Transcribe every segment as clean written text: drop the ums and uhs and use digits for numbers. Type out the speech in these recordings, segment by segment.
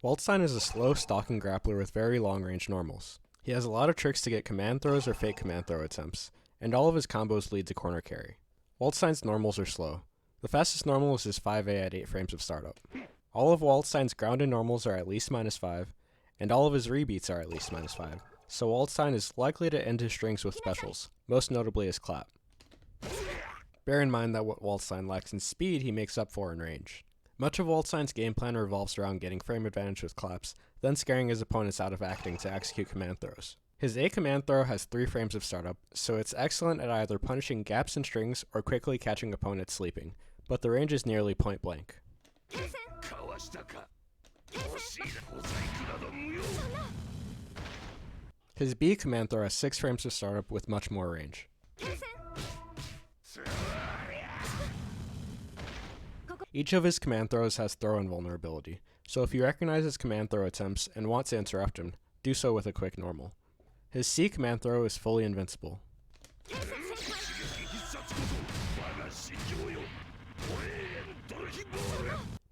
Waldstein is a slow stalking grappler with very long range normals. He has a lot of tricks to get command throws or fake command throw attempts, and all of his combos lead to corner carry. Waldstein's normals are slow. The fastest normal is his 5A at 8 frames of startup. All of Waldstein's grounded normals are at least -5, and all of his rebeats are at least -5, so Waldstein is likely to end his strings with specials, most notably his clap. Bear in mind that what Waldstein lacks in speed he makes up for in range. Much of Waldstein's game plan revolves around getting frame advantage with claps, then scaring his opponents out of acting to execute command throws. His A command throw has 3 frames of startup, so it's excellent at either punishing gaps in strings or quickly catching opponents sleeping, but the range is nearly point blank. His B command throw has 6 frames of startup with much more range. Each of his command throws has throw invulnerability, so if you recognize his command throw attempts and want to interrupt him, do so with a quick normal. His C command throw is fully invincible.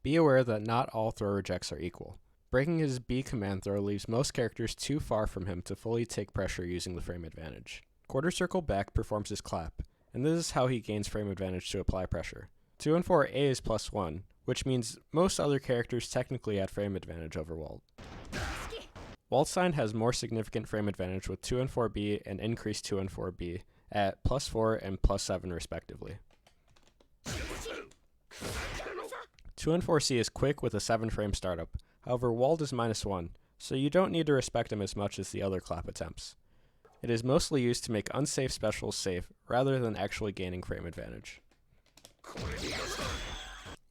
Be aware that not all throw rejects are equal. Breaking his B command throw leaves most characters too far from him to fully take pressure using the frame advantage. Quarter circle back performs his clap, and this is how he gains frame advantage to apply pressure. 2 and 4 A is +1, which means most other characters technically had frame advantage over Wald. Waldstein has more significant frame advantage with 2 and 4 B and increased 2 and 4 B at +4 and +7 respectively. 2 and 4 C is quick with a 7 frame startup, however Wald is -1, so you don't need to respect him as much as the other clap attempts. It is mostly used to make unsafe specials safe rather than actually gaining frame advantage.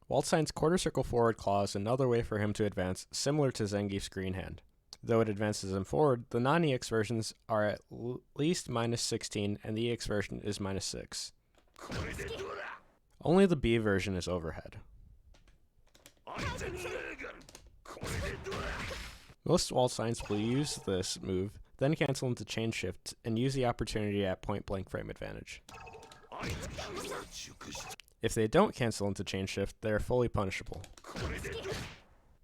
Waldstein's quarter circle forward claw is another way for him to advance, similar to Zangief's green hand. Though it advances him forward, the non-EX versions are at least -16 and the EX version is -6. Only the B version is overhead. Most Waldsteins will use this move, then cancel into chain shift and use the opportunity at point blank frame advantage. If they don't cancel into chain shift, they are fully punishable.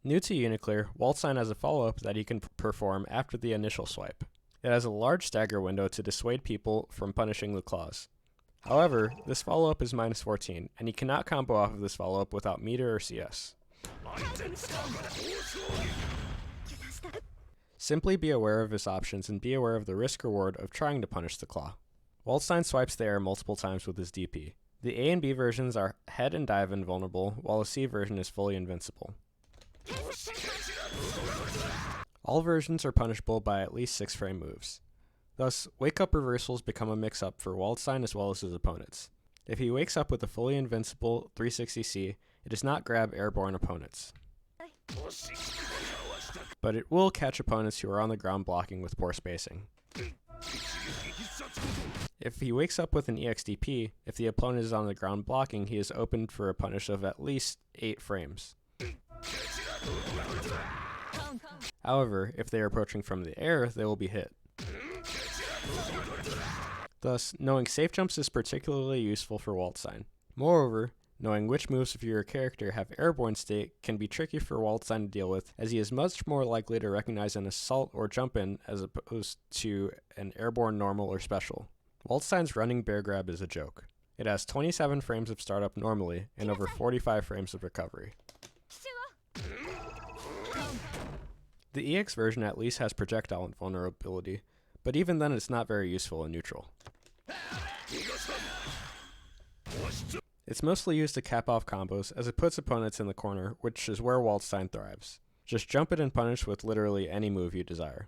New to UNICLR, Waldstein has a follow-up that he can perform after the initial swipe. It has a large stagger window to dissuade people from punishing the claws. However, this follow-up is -14, and he cannot combo off of this follow-up without meter or CS. Simply be aware of his options and be aware of the risk-reward of trying to punish the claw. Waldstein swipes the air multiple times with his DP. The A and B versions are head and dive invulnerable, while the C version is fully invincible. All versions are punishable by at least 6 frame moves. Thus, wake-up reversals become a mix-up for Waldstein as well as his opponents. If he wakes up with a fully invincible 360C, it does not grab airborne opponents. But it will catch opponents who are on the ground blocking with poor spacing. If he wakes up with an EXDP, if the opponent is on the ground blocking, he is opened for a punish of at least 8 frames. However, if they are approaching from the air, they will be hit. Thus, knowing safe jumps is particularly useful for Waldstein. Moreover, knowing which moves of your character have airborne state can be tricky for Waldstein to deal with, as he is much more likely to recognize an assault or jump in as opposed to an airborne normal or special. Waldstein's running bear grab is a joke. It has 27 frames of startup normally and over 45 frames of recovery. The EX version at least has projectile invulnerability, but even then it's not very useful in neutral. It's mostly used to cap off combos as it puts opponents in the corner, which is where Waldstein thrives. Just jump it and punish with literally any move you desire.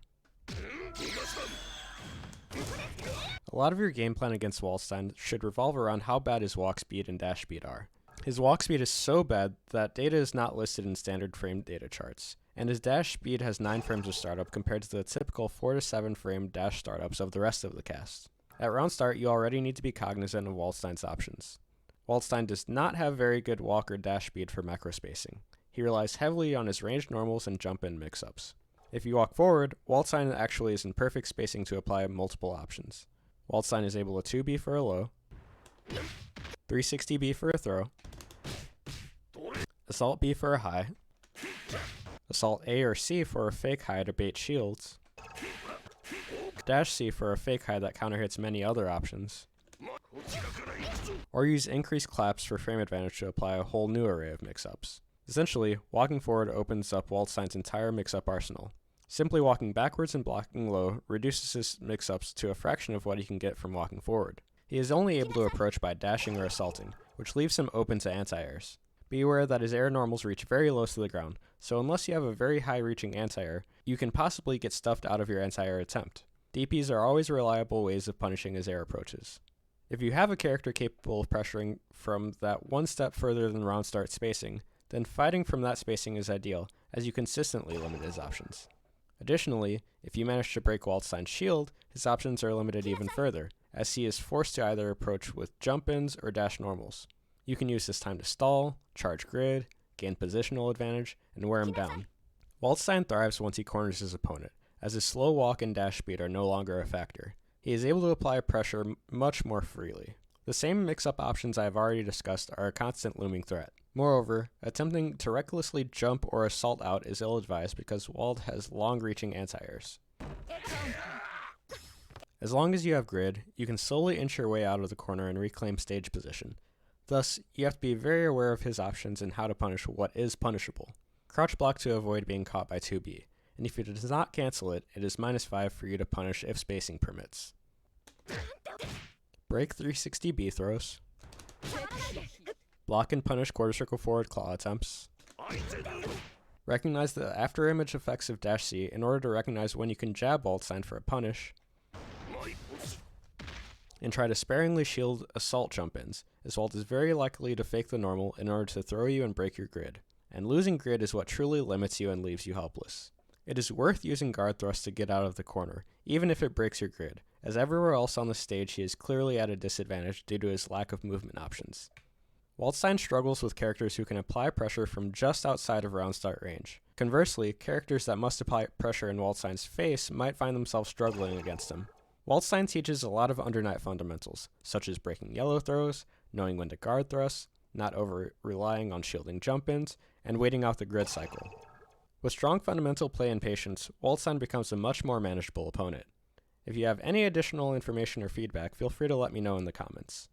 A lot of your game plan against Waldstein should revolve around how bad his walk speed and dash speed are. His walk speed is so bad that data is not listed in standard frame data charts, and his dash speed has 9 frames of startup compared to the typical 4 to 7 frame dash startups of the rest of the cast. At round start, you already need to be cognizant of Waldstein's options. Waldstein does not have very good walk or dash speed for macro spacing. He relies heavily on his ranged normals and jump-in mix-ups. If you walk forward, Waldstein actually is in perfect spacing to apply multiple options. Waldstein is able to 2B for a low, 360B for a throw, assault B for a high, Assault A or C for a fake high to bait shields, dash C for a fake high that counterhits many other options, or use increased claps for frame advantage to apply a whole new array of mix-ups. Essentially, walking forward opens up Waldstein's entire mix-up arsenal. Simply walking backwards and blocking low reduces his mix-ups to a fraction of what he can get from walking forward. He is only able to approach by dashing or assaulting, which leaves him open to anti-airs. Be aware that his air normals reach very low to the ground, so unless you have a very high reaching anti-air, you can possibly get stuffed out of your anti-air attempt. DPs are always reliable ways of punishing his air approaches. If you have a character capable of pressuring from that one step further than round start spacing, then fighting from that spacing is ideal, as you consistently limit his options. Additionally, if you manage to break Waldstein's shield, his options are limited even further, as he is forced to either approach with jump-ins or dash normals. You can use this time to stall, charge grid, gain positional advantage, and wear him down. Waldstein thrives once he corners his opponent, as his slow walk and dash speed are no longer a factor. He is able to apply pressure much more freely. The same mix-up options I have already discussed are a constant looming threat. Moreover, attempting to recklessly jump or assault out is ill-advised because Wald has long-reaching anti-airs. As long as you have grid, you can slowly inch your way out of the corner and reclaim stage position. Thus, you have to be very aware of his options and how to punish what is punishable. Crouch block to avoid being caught by 2B, and if it does not cancel it, it is -5 for you to punish if spacing permits. Break 360 B throws. Block and punish quarter circle forward claw attempts. Recognize the after image effects of dash C in order to recognize when you can jab Waldstein for a punish. And try to sparingly shield assault jump-ins, as Wald is very likely to fake the normal in order to throw you and break your grid. And losing grid is what truly limits you and leaves you helpless. It is worth using guard thrust to get out of the corner, even if it breaks your grid, as everywhere else on the stage he is clearly at a disadvantage due to his lack of movement options. Waldstein struggles with characters who can apply pressure from just outside of round start range. Conversely, characters that must apply pressure in Waldstein's face might find themselves struggling against him. Waldstein teaches a lot of undernight fundamentals, such as breaking yellow throws, knowing when to guard thrust, not over-relying on shielding jump-ins, and waiting out the grid cycle. With strong fundamental play and patience, Waldstein becomes a much more manageable opponent. If you have any additional information or feedback, feel free to let me know in the comments.